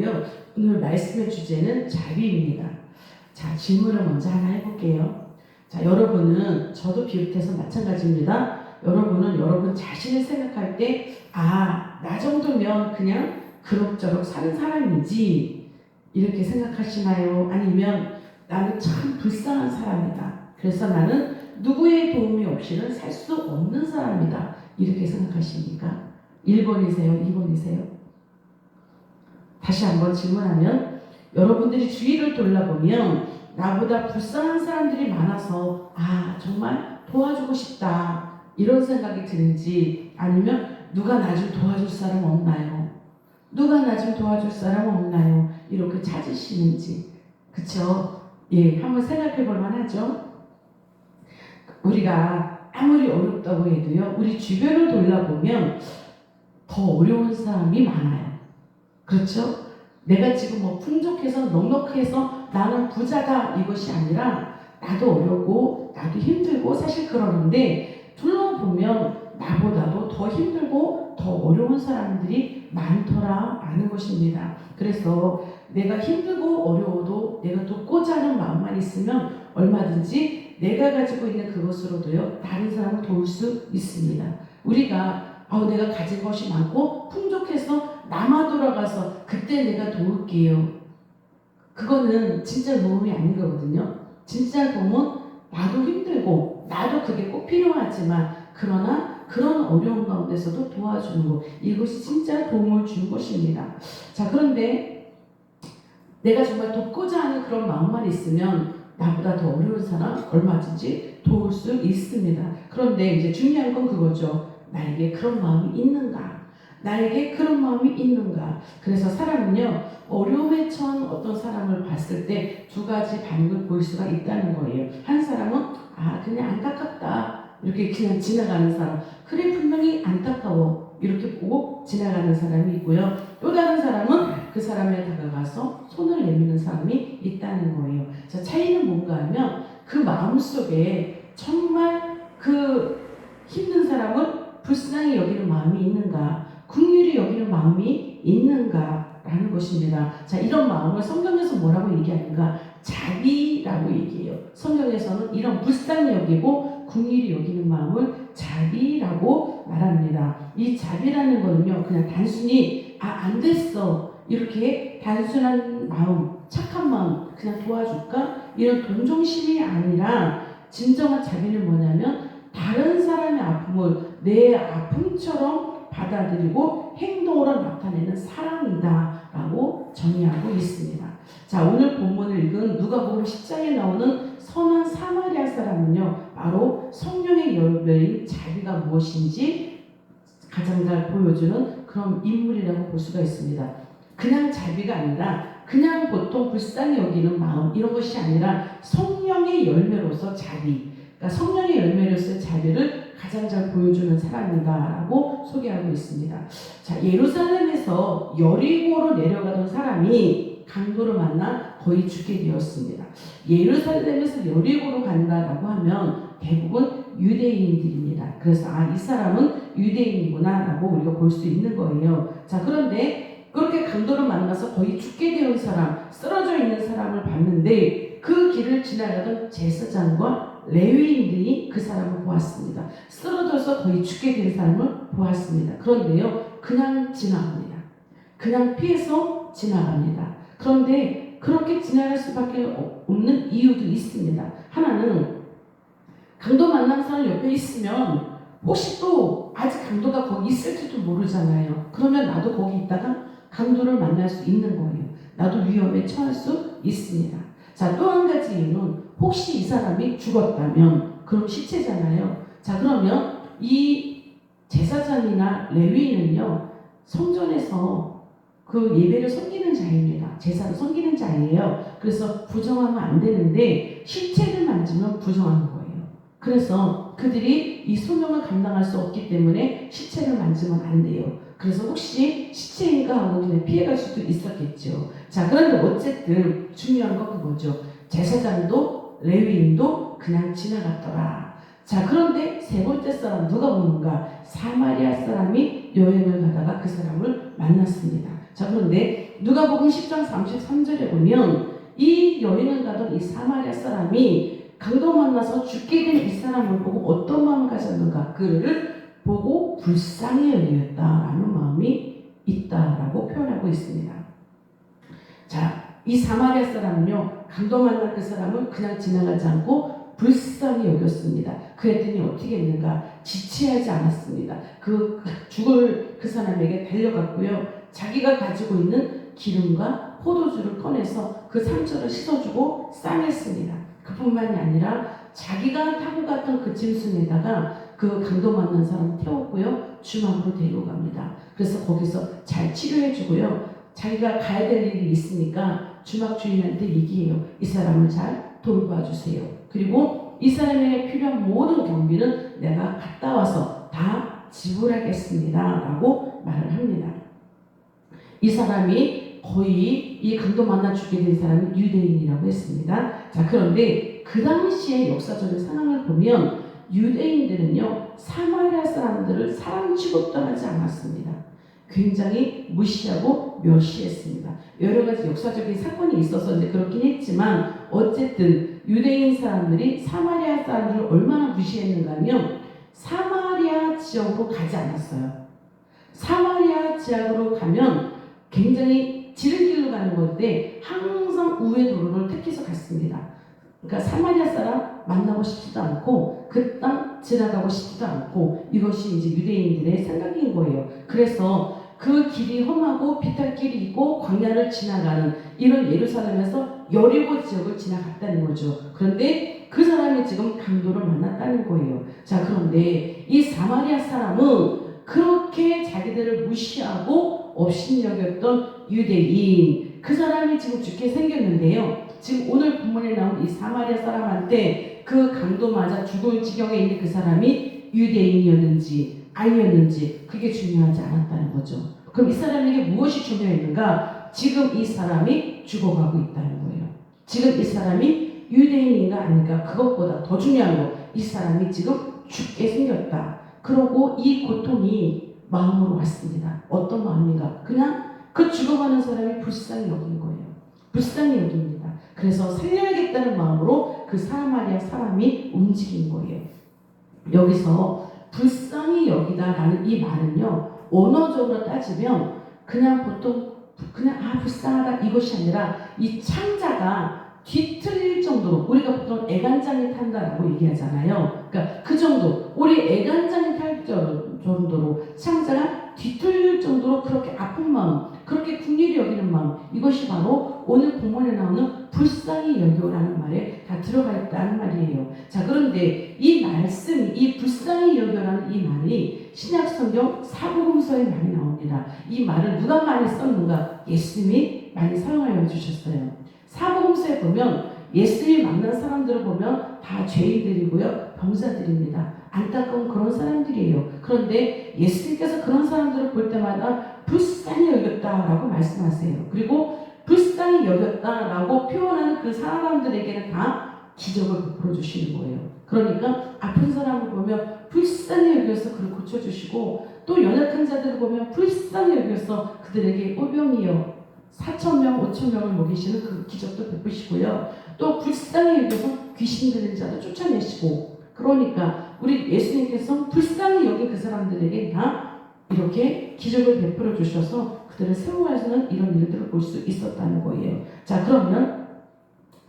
하는데요. 오늘 말씀의 주제는 자비입니다. 자, 질문을 먼저 하나 해볼게요. 자, 여러분은 저도 비롯해서 마찬가지입니다. 여러분은 여러분 자신을 생각할 때 나 정도면 그냥 그럭저럭 사는 사람이지 이렇게 생각하시나요? 아니면 나는 참 불쌍한 사람이다. 그래서 나는 누구의 도움이 없이는 살 수 없는 사람이다. 이렇게 생각하십니까? 1번이세요? 2번이세요? 다시 한번 질문하면 여러분들이 주위를 돌아보면 나보다 불쌍한 사람들이 많아서 정말 도와주고 싶다 이런 생각이 드는지 아니면 누가 나 좀 도와줄 사람 없나요? 누가 나 좀 도와줄 사람 없나요? 이렇게 찾으시는지 그쵸? 예, 한번 생각해 볼 만하죠? 우리가 아무리 어렵다고 해도요 우리 주변을 돌아보면 더 어려운 사람이 많아요. 그렇죠? 내가 지금 뭐 풍족해서 넉넉해서 나는 부자다 이것이 아니라 나도 어렵고 나도 힘들고 사실 그러는데 둘러보면 나보다도 더 힘들고 더 어려운 사람들이 많더라 아는 것입니다. 그래서 내가 힘들고 어려워도 내가 돕고자 하는 마음만 있으면 얼마든지 내가 가지고 있는 그것으로도요 다른 사람을 도울 수 있습니다. 우리가 내가 가진 것이 많고 풍족해서 남아 돌아가서 그때 내가 도울게요. 그거는 진짜 도움이 아닌 거거든요. 진짜 도움은 나도 힘들고 나도 그게 꼭 필요하지만 그러나 그런 어려운 가운데서도 도와주는 것 이것이 진짜 도움을 주는 것입니다. 자, 그런데 내가 정말 돕고자 하는 그런 마음만 있으면 나보다 더 어려운 사람 얼마든지 도울 수 있습니다. 그런데 이제 중요한 건 그거죠. 나에게 그런 마음이 있는가? 나에게 그런 마음이 있는가? 그래서 사람은요 어려움에 처한 어떤 사람을 봤을 때 두 가지 반응을 보일 수가 있다는 거예요. 한 사람은 그냥 안타깝다 이렇게 그냥 지나가는 사람, 그래 분명히 안타까워 이렇게 보고 지나가는 사람이 있고요. 또 다른 사람은 그 사람에 다가가서 손을 내미는 사람이 있다는 거예요. 자, 차이는 뭔가 하면 그 마음속에 정말 그 힘든 사람을 불쌍히 여기는 마음이 있는가, 긍휼히 여기는 마음이 있는가라는 것입니다. 자, 이런 마음을 성경에서 뭐라고 얘기하는가? 자비라고 얘기해요. 성경에서는 이런 불쌍히 여기고 긍휼히 여기는 마음을 자비라고 말합니다. 이 자비라는 거는요 그냥 단순히 안 됐어 이렇게 단순한 마음, 착한 마음, 그냥 도와줄까 이런 동정심이 아니라 진정한 자비는 뭐냐면 다른 사람의 아픔을 내 아픔처럼 받아들이고 행동으로 나타내는 사랑이다 라고 정의하고 있습니다. 자, 오늘 본문을 읽은 누가복음 10장에 나오는 선한 사마리아 사람은요 바로 성령의 열매인 자비가 무엇인지 가장 잘 보여주는 그런 인물이라고 볼 수가 있습니다. 그냥 자비가 아니라 그냥 보통 불쌍히 여기는 마음 이런 것이 아니라 성령의 열매로서 자비, 그러니까 성령의 열매로서의 자비를 가장 잘 보여주는 사람이다라고 소개하고 있습니다. 자, 예루살렘에서 여리고로 내려가던 사람이 강도를 만나 거의 죽게 되었습니다. 예루살렘에서 여리고로 간다라고 하면 대부분 유대인들입니다. 그래서 이 사람은 유대인이구나라고 우리가 볼 수 있는 거예요. 자, 그런데 그렇게 강도를 만나서 거의 죽게 되는 사람, 쓰러져 있는 사람을 봤는데 그 길을 지나가던 제사장과 레위인들이 그 사람을 보았습니다. 쓰러져서 거의 죽게 된 사람을 보았습니다. 그런데요, 그냥 지나갑니다. 그냥 피해서 지나갑니다. 그런데 그렇게 지나갈 수밖에 없는 이유도 있습니다. 하나는 강도 만난 사람 옆에 있으면 혹시 또 아직 강도가 거기 있을지도 모르잖아요. 그러면 나도 거기 있다가 강도를 만날 수 있는 거예요. 나도 위험에 처할 수 있습니다. 자, 또 한 가지 이유는 혹시 이 사람이 죽었다면 그럼 시체잖아요. 자, 그러면 이 제사장이나 레위인은요 성전에서 그 예배를 섬기는 자입니다. 제사를 섬기는 자예요. 그래서 부정하면 안 되는데 시체를 만지면 부정하는 거예요. 그래서 그들이 이 소명을 감당할 수 없기 때문에 시체를 만지면 안 돼요. 그래서 혹시 시체인가 하고 그냥 피해갈 수도 있었겠죠. 자, 그런데 어쨌든 중요한 건 그거죠. 제사장도 레위인도 그냥 지나갔더라. 자, 그런데 세 번째 사람 누가 오는가? 사마리아 사람이 여행을 가다가 그 사람을 만났습니다. 자, 그런데 누가복음 10장 33절에 보면 이 여인을 가던 이 사마리아 사람이 강도 만나서 죽게 된 이 사람을 보고 어떤 마음을 가졌는가? 그를 보고 불쌍히 여기었다라는 마음이 있다라고 표현하고 있습니다. 자, 이 사마리아 사람은요, 강도 만난 그 사람을 그냥 지나가지 않고 불쌍히 여겼습니다. 그랬더니 어떻게 했는가? 지체하지 않았습니다. 죽을 그 사람에게 달려갔고요. 자기가 가지고 있는 기름과 포도주를 꺼내서 그 상처를 씻어주고 싸맸습니다. 그뿐만이 아니라 자기가 타고 갔던 그 짐승에다가 그 강도 만난 사람 태웠고요. 주막으로 데려갑니다. 그래서 거기서 잘 치료해주고요. 자기가 가야 될 일이 있으니까 주막 주인한테 얘기해요. 이 사람을 잘 돌봐주세요. 그리고 이 사람에게 필요한 모든 경비는 내가 갔다 와서 다 지불하겠습니다. 라고 말을 합니다. 이 사람이 거의 이 강도 만나 죽게 된 사람이 유대인이라고 했습니다. 자, 그런데 그 당시의 역사적인 상황을 보면 유대인들은요, 사마리아 사람들을 사람 취급도 하지 않았습니다. 굉장히 무시하고 멸시했습니다. 여러 가지 역사적인 사건이 있어서 이제 그렇긴 했지만 어쨌든 유대인 사람들이 사마리아 사람들을 얼마나 무시했는가 하면 사마리아 지역으로 가지 않았어요. 사마리아 지역으로 가면 굉장히 지름길로 가는 건데 항상 우회 도로를 택해서 갔습니다. 그러니까 사마리아 사람 만나고 싶지도 않고 그 땅 지나가고 싶지도 않고 이것이 이제 유대인들의 생각인 거예요. 그래서 그 길이 험하고 비탈길이 있고 광야를 지나가는 이런 예루살렘에서 여리고 지역을 지나갔다는 거죠. 그런데 그 사람이 지금 강도를 만났다는 거예요. 자, 그런데 이 사마리아 사람은 그렇게 자기들을 무시하고 업신여겼던 유대인, 그 사람이 지금 죽게 생겼는데요. 지금 오늘 본문에 나온 이 사마리아 사람한테 그 강도 맞아 죽을 지경에 있는 그 사람이 유대인이었는지 아니었는지 그게 중요하지 않았다는 거죠. 그럼 이 사람에게 무엇이 중요했는가? 지금 이 사람이 죽어가고 있다는 거예요. 지금 이 사람이 유대인인가 아닌가? 그것보다 더 중요한 거, 이 사람이 지금 죽게 생겼다. 그러고 이 고통이 마음으로 왔습니다. 어떤 마음인가? 그냥 그 죽어가는 사람이 불쌍히 여긴 거예요. 불쌍히 여깁니다. 그래서 살려야겠다는 마음으로 그 사마리아 사람이 움직인 거예요. 여기서 불쌍히 여기다라는 이 말은요, 언어적으로 따지면 그냥 보통 그냥 불쌍하다 이것이 아니라 이 창자가 뒤틀릴 정도로, 우리가 보통 애간장이 탄다라고 얘기하잖아요. 그러니까 그 정도, 우리 애간장이 탈 정도로 창자가 뒤틀릴 정도로 그렇게 아픈 마음, 그렇게 긍휼히 여기는 마음, 이것이 바로 오늘 본문에 나오는 불쌍히 여겨라는 말에 다 들어가 있다는 말이에요. 자, 그런데 이 말씀이, 이 불쌍히 여겨라는 이 말이 신약성경 사복음서에 많이 나옵니다. 이 말을 누가 많이 썼는가? 예수님이 많이 사용하여 주셨어요. 사복음서에 보면 예수님이 만난 사람들을 보면 다 죄인들이고요, 병자들입니다. 안타까운 그런 사람들이에요. 그런데 예수님께서 그런 사람들을 볼 때마다 불쌍히 여겼다라고 말씀하세요. 그리고 불쌍히 여겼다라고 표현하는 그 사람들에게는 다 기적을 베풀어 주시는 거예요. 그러니까 아픈 사람을 보면 불쌍히 여겨서 그를 고쳐주시고, 또 연약한 자들을 보면 불쌍히 여겨서 그들에게 오병이여 4,000명, 5,000명을 먹이시는 그 기적도 베푸시고요. 또 불쌍히 여겨서 귀신 들린 자도 쫓아내시고, 그러니까 우리 예수님께서 불쌍히 여긴 그 사람들에게 다 이렇게 기적을 베풀어 주셔서 그들을 세워가시는 이런 일들을 볼 수 있었다는 거예요. 자, 그러면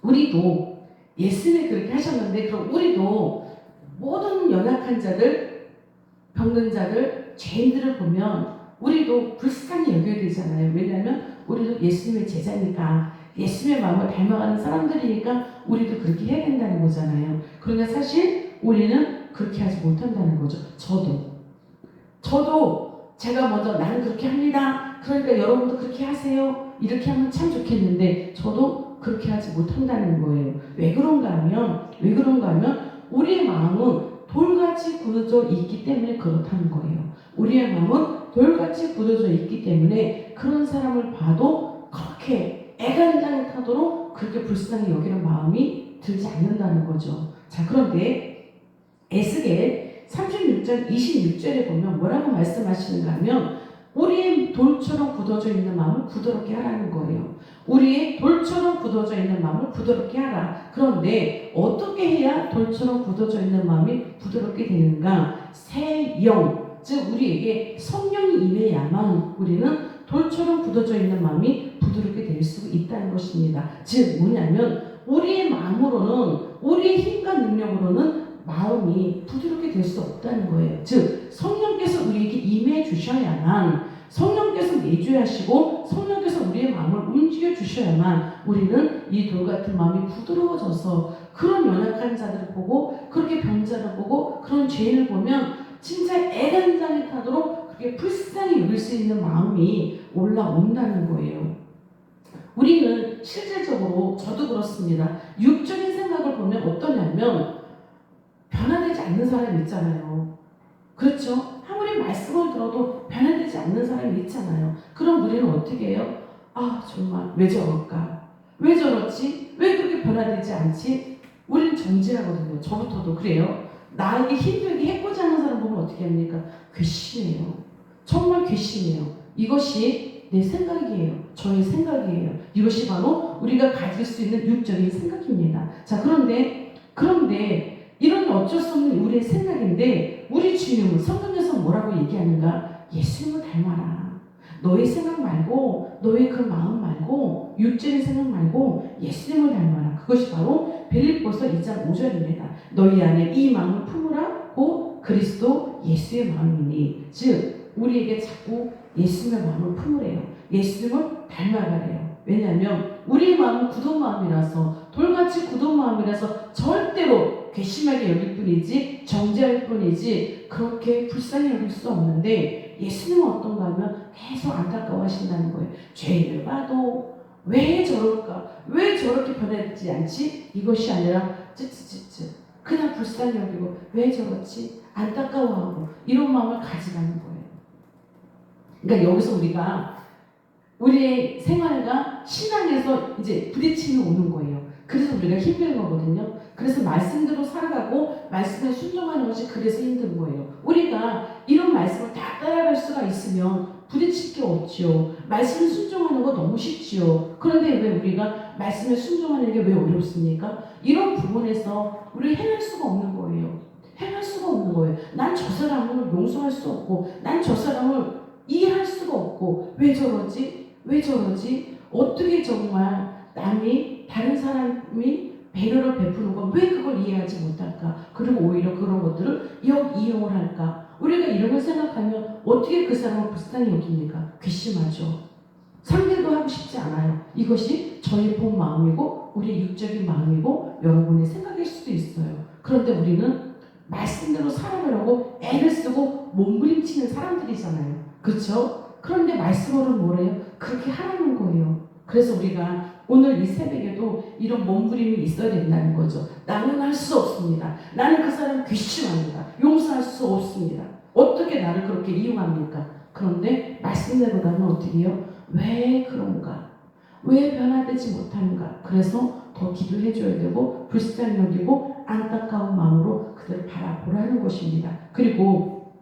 우리도 예수님이 그렇게 하셨는데, 그럼 우리도 모든 연약한 자들, 병든 자들, 죄인들을 보면 우리도 불쌍히 여겨야 되잖아요. 왜냐하면 우리도 예수님의 제자니까, 예수님의 마음을 닮아가는 사람들이니까 우리도 그렇게 해야 된다는 거잖아요. 그런데 사실 우리는 그렇게 하지 못한다는 거죠. 저도 제가 먼저 나는 그렇게 합니다. 그러니까 여러분도 그렇게 하세요. 이렇게 하면 참 좋겠는데 저도 그렇게 하지 못한다는 거예요. 왜 그런가 하면 우리의 마음은 돌같이 굳어져 있기 때문에 그렇다는 거예요. 우리의 마음은 돌같이 굳어져 있기 때문에 그런 사람을 봐도 그렇게 애간장이 타도록 그렇게 불쌍히 여기는 마음이 들지 않는다는 거죠. 자, 그런데 에스겔 36장 26절에 보면 뭐라고 말씀하시는가 하면 우리의 돌처럼 굳어져 있는 마음을 부드럽게 하라는 거예요. 우리의 돌처럼 굳어져 있는 마음을 부드럽게 하라. 그런데 어떻게 해야 돌처럼 굳어져 있는 마음이 부드럽게 되는가? 새 영, 즉 우리에게 성령이 임해야만 우리는 돌처럼 굳어져 있는 마음이 부드럽게 될 수 있다는 것입니다. 즉 뭐냐면 우리의 마음으로는, 우리의 힘과 능력으로는 마음이 부드럽게 될 수 없다는 거예요. 즉 성령께서 우리에게 임해 주셔야만, 성령께서 내주하시고 성령께서 우리의 마음을 움직여 주셔야만 우리는 이 돌같은 마음이 부드러워져서 그런 연약한 자들을 보고, 그렇게 병자를 보고, 그런 죄인을 보면 진짜 애간장이 타도록 그렇게 불쌍히 여길 수 있는 마음이 올라온다는 거예요. 우리는 실질적으로, 저도 그렇습니다. 육적인 생각을 보면 어떠냐면 변화되지 않는 사람이 있잖아요. 그렇죠? 아무리 말씀을 들어도 변화되지 않는 사람이 있잖아요. 그럼 우리는 어떻게 해요? 아 정말 왜 저럴까? 왜 저렇지? 왜 그렇게 변화되지 않지? 우리는 정죄하거든요. 저부터도 그래요. 나에게 힘들게 해코지 하는 사람 보면 어떻게 합니까? 괘씸해요. 정말 괘씸해요. 이것이 내 생각이에요. 저의 생각이에요. 이것이 바로 우리가 가질 수 있는 육적인 생각입니다. 자, 그런데 이런 어쩔 수 없는 우리의 생각인데 우리 주님은 성경에서 뭐라고 얘기하는가? 예수님을 닮아라. 너의 생각 말고, 너의 그 마음 말고, 육적인 생각 말고 예수님을 닮아라. 그것이 바로 빌립보서 2장 5절입니다. 너희 안에 이 마음을 품으라. 고 그리스도 예수의 마음이니. 즉 우리에게 자꾸 예수님의 마음을 품으래요. 예수님을 닮아가래요. 왜냐하면 우리의 마음은 굳은 마음이라서, 돌같이 굳은 마음이라서 절대로 괘씸하게 여길 뿐이지, 정죄할 뿐이지 그렇게 불쌍히 여길 수 없는데, 예수님은 어떤가 하면 계속 안타까워하신다는 거예요. 죄를 봐도 왜 저럴까? 왜 저렇게 변하지 않지? 이것이 아니라 쯔쯔쯔쯔 그냥 불쌍히 여기고 왜 저렇지? 안타까워하고 이런 마음을 가지라는 거예요. 그러니까 여기서 우리가 우리의 생활과 신앙에서 이제 부딪힘이 오는 거예요. 그래서 우리가 힘든 거거든요. 그래서 말씀대로 살아가고 말씀에 순종하는 것이 그래서 힘든 거예요. 우리가 이런 말씀을 다 따라갈 수가 있으면 부딪힐 게 없지요. 말씀에 순종하는 거 너무 쉽지요. 그런데 왜 우리가 말씀에 순종하는 게 왜 어렵습니까? 이런 부분에서 우리 행할 수가 없는 거예요. 행할 수가 없는 거예요. 난 저 사람을 용서할 수 없고, 난 저 사람을 이해할 수가 없고, 왜 저러지? 왜 저러지? 어떻게 정말 남이, 다른 사람이 배려를 베푸는 건 왜 그걸 이해하지 못할까? 그리고 오히려 그런 것들을 이용을 할까? 우리가 이런 걸 생각하면 어떻게 그 사람을 불쌍히 여깁니까? 괘씸하죠. 상대도 하고 싶지 않아요. 이것이 저의 본 마음이고 우리의 육적인 마음이고 여러분의 생각일 수도 있어요. 그런데 우리는 말씀대로 살아가려고 애를 쓰고 몸부림치는 사람들이잖아요. 그렇죠? 그런데 말씀으로는 뭐래요? 그렇게 하라는 거예요. 그래서 우리가 오늘 이 새벽에도 이런 몸부림이 있어야 된다는 거죠. 나는 할 수 없습니다. 나는 그 사람 괘씸합니다. 용서할 수 없습니다. 어떻게 나를 그렇게 이용합니까? 그런데 말씀대로 가면 어떻게 해요? 왜 그런가? 왜 변화되지 못하는가? 그래서 더 기도해줘야 되고 불쌍히 여기고 안타까운 마음으로 그들을 바라보라는 것입니다. 그리고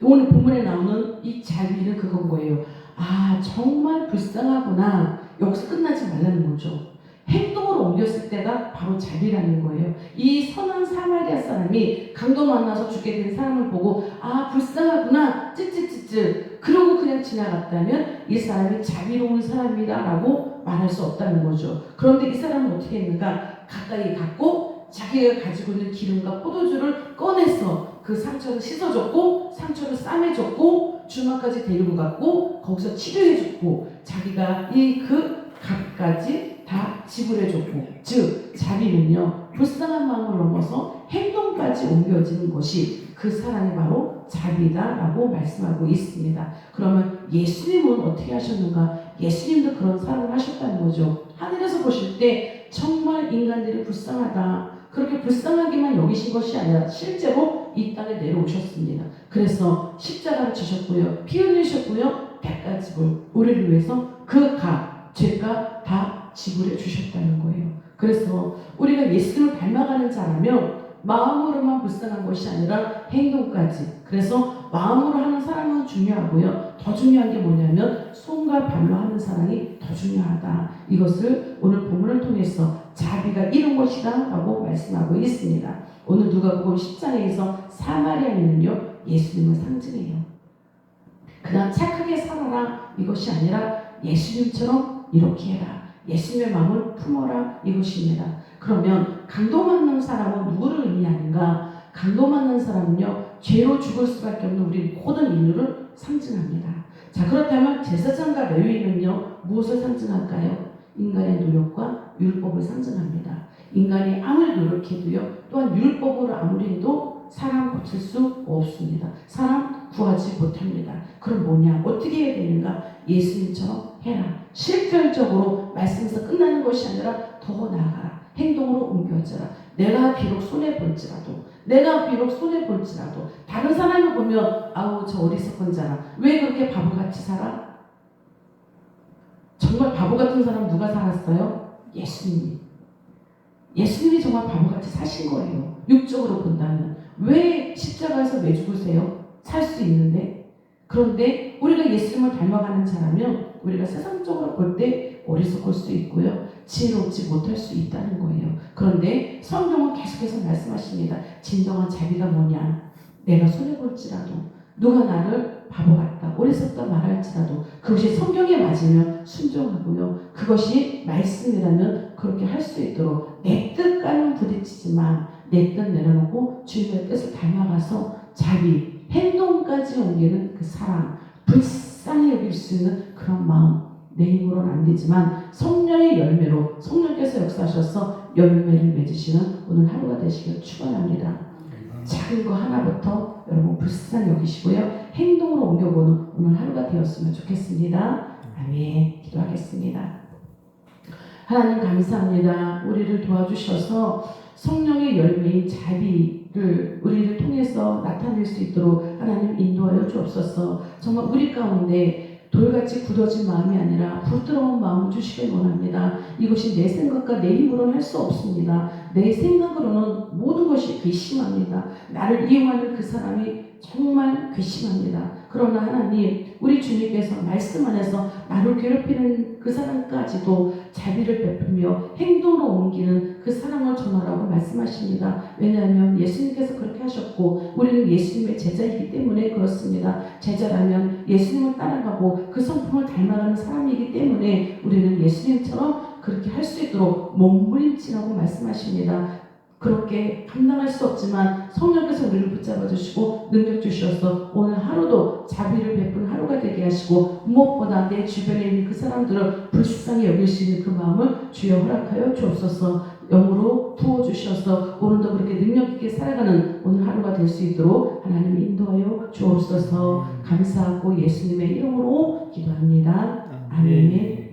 오늘 본문에 나오는 이 자비는 그건 거예요. 아 정말 불쌍하구나. 여기서 끝나지 말라는 거죠. 행동으로 옮겼을 때가 바로 자비라는 거예요. 이 선한 사마리아 사람이 강도 만나서 죽게 된 사람을 보고 아 불쌍하구나 찌찌찌찌 그러고 그냥 지나갔다면 이 사람이 자비로운 사람이다 라고 말할 수 없다는 거죠. 그런데 이 사람은 어떻게 했는가? 가까이 갔고 자기가 가지고 있는 기름과 포도주를 꺼내서 그 상처를 씻어줬고 상처를 싸매줬고 주막까지 데리고 갔고 거기서 치료해줬고 자기가 이 그 값까지 다 지불해줬고, 즉 자비는요 불쌍한 마음을 넘어서 행동까지 옮겨지는 것이 그 사람이 바로 자비다라고 말씀하고 있습니다. 그러면 예수님은 어떻게 하셨는가? 예수님도 그런 사랑을 하셨다는 거죠. 하늘에서 보실 때 정말 인간들이 불쌍하다, 그렇게 불쌍하게만 여기신 것이 아니라 실제로 이 땅에 내려오셨습니다. 그래서 십자가를 지셨고요, 피 흘리셨고요, 대가집을 우리를 위해서 그 값, 죄값 다 지불해 주셨다는 거예요. 그래서 우리가 예수님을 닮아가는 자라면 마음으로만 불쌍한 것이 아니라 행동까지. 그래서 마음으로 하는 사랑은 중요하고요. 더 중요한 게 뭐냐면 손과 발로 하는 사랑이 더 중요하다. 이것을 오늘 본문을 통해서 자비가 이런 것이다 라고 말씀하고 있습니다. 오늘 누가복음 10장에서 사마리아인은요 예수님을 상징해요. 그냥 착하게 살아라 이것이 아니라 예수님처럼 이렇게 해라. 예수님의 마음을 품어라 이것입니다. 그러면 강도맞는 사람은 누구를 의미하는가? 강도맞는 사람은요 죄로 죽을 수밖에 없는 우리 모든 인류를 상징합니다. 자, 그렇다면 제사장과 레위인은요 무엇을 상징할까요? 인간의 노력과 율법을 상징합니다. 인간이 아무리 노력해도요 또한 율법으로 아무리 해도 사람 고칠 수 없습니다. 사람 구하지 못합니다. 그럼 뭐냐? 어떻게 해야 되는가? 예수님처럼 해라. 실질적으로 말씀에서 끝나는 것이 아니라 더 나아가라. 행동으로 옮겨져라. 내가 비록 손해볼지라도 다른 사람을 보면 아우 저 어리석은 자라 왜 그렇게 바보같이 살아? 정말 바보 같은 사람 누가 살았어요? 예수님이 정말 바보같이 사신 거예요. 육적으로 본다면 왜 십자가에서 왜 죽으세요? 살 수 있는데. 그런데 우리가 예수님을 닮아가는 자라면 우리가 세상적으로 볼 때 어리석을 수 있고요. 지혜롭지 못할 수 있다는 거예요. 그런데 성경은 계속해서 말씀하십니다. 진정한 자비가 뭐냐? 내가 손해볼지라도 누가 나를 바보 같다, 어리석다 말할지라도 그것이 성경에 맞으면 순종하고요. 그것이 말씀이라면 그렇게 할 수 있도록 내 뜻과는 부딪히지만 내 뜻 내려놓고 주님의 뜻을 닮아가서 자비, 행동까지 옮기는 그 사랑, 불쌍히 여길 수 있는 그런 마음. 내 힘으로는 안 되지만 성령의 열매로 성령께서 역사하셔서 열매를 맺으시는 오늘 하루가 되시길 축원합니다. 작은 거 하나부터 여러분 불쌍히 여기시고요. 행동으로 옮겨보는 오늘 하루가 되었으면 좋겠습니다. 아멘. 기도하겠습니다. 하나님 감사합니다. 우리를 도와주셔서 성령의 열매인 자비를 우리를 통해서 나타낼 수 있도록 하나님 인도하여 주옵소서. 정말 우리 가운데 돌같이 굳어진 마음이 아니라 부드러운 마음을 주시길 원합니다. 이것이 내 생각과 내 힘으로는 할 수 없습니다. 내 생각으로는 모든 것이 괘씸합니다. 나를 이용하는 그 사람이 정말 괘씸합니다. 그러나 하나님, 우리 주님께서 말씀 안에서 나를 괴롭히는 그 사람까지도 자비를 베풀며 행동으로 옮기는 그 사랑을 전하라고 말씀하십니다. 왜냐하면 예수님께서 그렇게 하셨고 우리는 예수님의 제자이기 때문에 그렇습니다. 제자라면 예수님을 따라가고 그 성품을 닮아가는 사람이기 때문에 우리는 예수님처럼 그렇게 할 수 있도록 몸부림치라고 말씀하십니다. 그렇게 감당할 수 없지만 성령께서 우리를 붙잡아 주시고 능력 주셔서 오늘 하루도 자비를 베푸는 하루가 되게 하시고 무엇보다 내 주변에 있는 그 사람들을 불쌍히 여길 수 있는 그 마음을 주여 허락하여 주옵소서. 영으로 부어주셔서 오늘도 그렇게 능력 있게 살아가는 오늘 하루가 될 수 있도록 하나님 인도하여 주옵소서. 감사하고 예수님의 이름으로 기도합니다. 아멘.